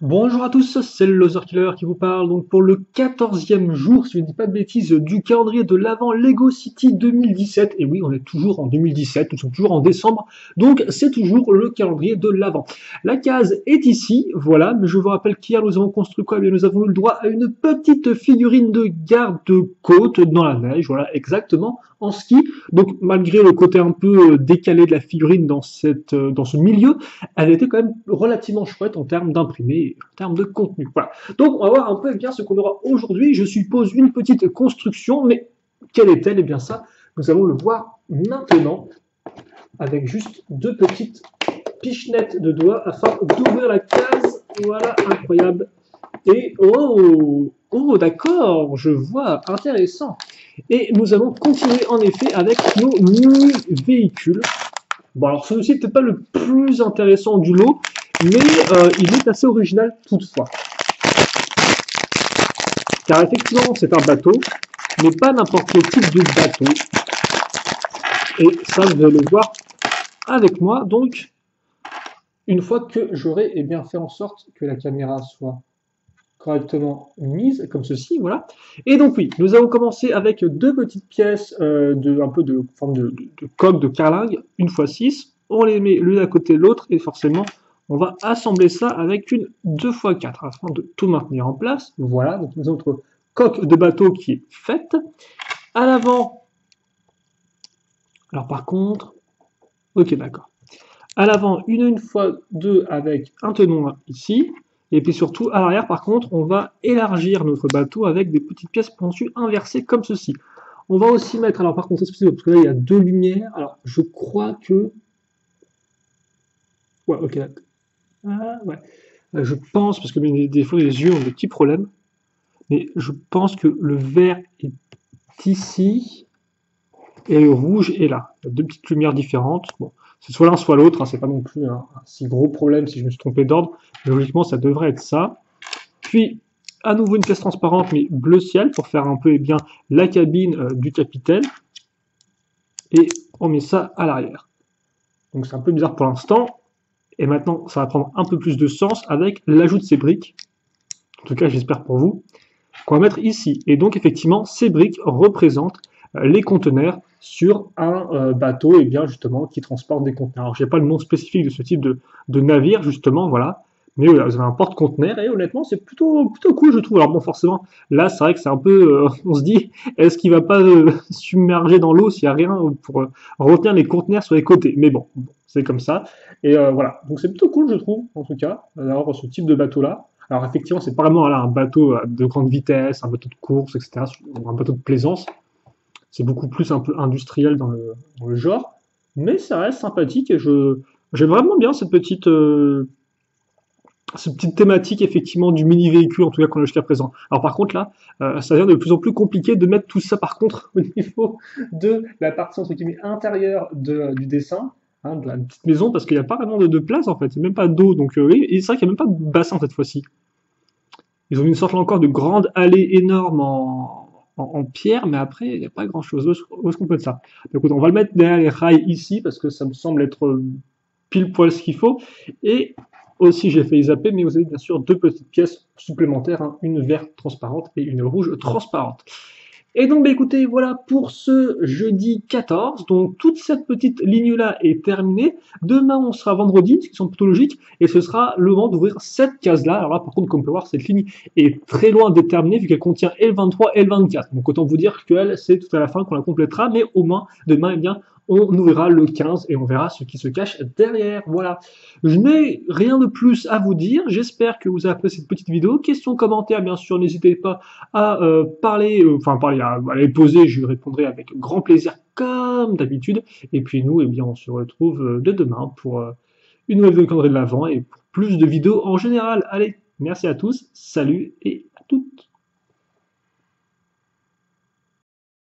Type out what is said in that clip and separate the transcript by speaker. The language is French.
Speaker 1: Bonjour à tous, c'est le Loser Killer qui vous parle donc pour le 14e jour, si je ne dis pas de bêtises, du calendrier de l'Avent Lego City 2017. Et oui, on est toujours en 2017, nous sommes toujours en décembre, donc c'est toujours le calendrier de l'Avent. La case est ici, voilà, mais je vous rappelle qu'hier nous avons construit quoi? Eh bien, nous avons eu le droit à une petite figurine de garde-côte dans la neige, voilà, exactement, en ski. Donc malgré le côté un peu décalé de la figurine dans ce milieu, elle était quand même relativement chouette en termes d'imprimé et en termes de contenu. Voilà. Donc on va voir un peu bien ce qu'on aura aujourd'hui. Je suppose une petite construction, mais quelle est-elle? Eh bien ça, nous allons le voir maintenant avec juste deux petites pichenettes de doigts afin d'ouvrir la case. Voilà, incroyable. Et oh, d'accord, je vois, intéressant. Et nous allons continuer en effet avec nos mini-véhicules. Bon, alors celui-ci n'est peut-être pas le plus intéressant du lot, mais il est assez original toutefois. Car effectivement, c'est un bateau, mais pas n'importe quel type de bateau. Et ça, vous allez le voir avec moi. Donc, une fois que j'aurai bien fait en sorte que la caméra soit correctement mise, comme ceci, voilà. Et donc oui, nous allons commencer avec deux petites pièces un peu de forme de coque de carlingue, une fois 6. On les met l'une à côté de l'autre et forcément, on va assembler ça avec une 2x4 afin de tout maintenir en place. Voilà, donc nous avons notre coque de bateau qui est faite. À l'avant, alors par contre, ok d'accord. À l'avant, une fois deux avec un tenon ici. Et puis surtout, à l'arrière, par contre, on va élargir notre bateau avec des petites pièces pentues inversées comme ceci. On va aussi mettre, alors par contre, parce que là, il y a deux lumières. Alors, je crois que... Ouais, ok. Ah, ouais. Je pense, parce que des fois, les yeux ont des petits problèmes, mais je pense que le vert est ici et le rouge est là. Il y a deux petites lumières différentes. Bon, c'est soit l'un, soit l'autre, hein, c'est pas non plus un si gros problème si je me suis trompé d'ordre, mais logiquement, ça devrait être ça. Puis, à nouveau une pièce transparente, mais bleu ciel, pour faire un peu bien la cabine du capitaine. Et on met ça à l'arrière. Donc c'est un peu bizarre pour l'instant. Et maintenant, ça va prendre un peu plus de sens avec l'ajout de ces briques. En tout cas, j'espère pour vous. Qu'on va mettre ici. Et donc, effectivement, ces briques représentent les conteneurs sur un bateau, et bien justement, qui transporte des conteneurs. Alors, je n'ai pas le nom spécifique de ce type de navire, justement, voilà. Mais voilà, vous avez un porte-conteneur, et honnêtement, c'est plutôt cool, je trouve. Alors bon, forcément, là, c'est vrai que c'est un peu, on se dit, est-ce qu'il va pas submerger dans l'eau s'il n'y a rien pour retenir les conteneurs sur les côtés? Mais bon, c'est comme ça. Et voilà, donc c'est plutôt cool, je trouve, en tout cas, d'avoir ce type de bateau-là. Alors effectivement, c'est pas vraiment là, un bateau de grande vitesse, un bateau de course, etc., un bateau de plaisance. C'est beaucoup plus un peu industriel dans le genre, mais ça reste sympathique et j'aime vraiment bien cette petite thématique effectivement du mini véhicule, en tout cas qu'on a jusqu'à présent. Alors par contre là, ça devient de plus en plus compliqué de mettre tout ça par contre au niveau de la partie entre guillemets intérieure du dessin, hein, de la petite maison, parce qu'il n'y a pas vraiment de place en fait, il n'y a même pas d'eau, donc oui, et c'est vrai qu'il n'y a même pas de bassin cette fois-ci. Ils ont mis une sorte là encore de grande allée énorme en pierre, mais après, il n'y a pas grand-chose. Où est-ce qu'on peut mettre ça? Écoute, on va le mettre derrière les rails ici, parce que ça me semble être pile poil ce qu'il faut. Et aussi, j'ai failli zapper, mais vous avez bien sûr deux petites pièces supplémentaires, hein, une verte transparente et une rouge transparente. Et donc, bah, écoutez, voilà pour ce jeudi 14. Donc, toute cette petite ligne-là est terminée. Demain, on sera vendredi, ce qui semble plutôt logique, et ce sera le moment d'ouvrir cette case-là. Alors là, par contre, comme on peut voir, cette ligne est très loin de terminer, vu qu'elle contient L23 et L24. Donc, autant vous dire qu'elle, c'est tout à la fin qu'on la complétera, mais au moins, demain, eh bien, on ouvrira le 15 et on verra ce qui se cache derrière. Voilà. Je n'ai rien de plus à vous dire. J'espère que vous avez apprécié cette petite vidéo. Questions, commentaires, bien sûr, n'hésitez pas à à les poser. Je répondrai avec grand plaisir, comme d'habitude. Et puis nous, eh bien, on se retrouve dès demain pour une nouvelle vidéo de calendrier de l'Avent et pour plus de vidéos en général. Allez, merci à tous, salut et à toutes.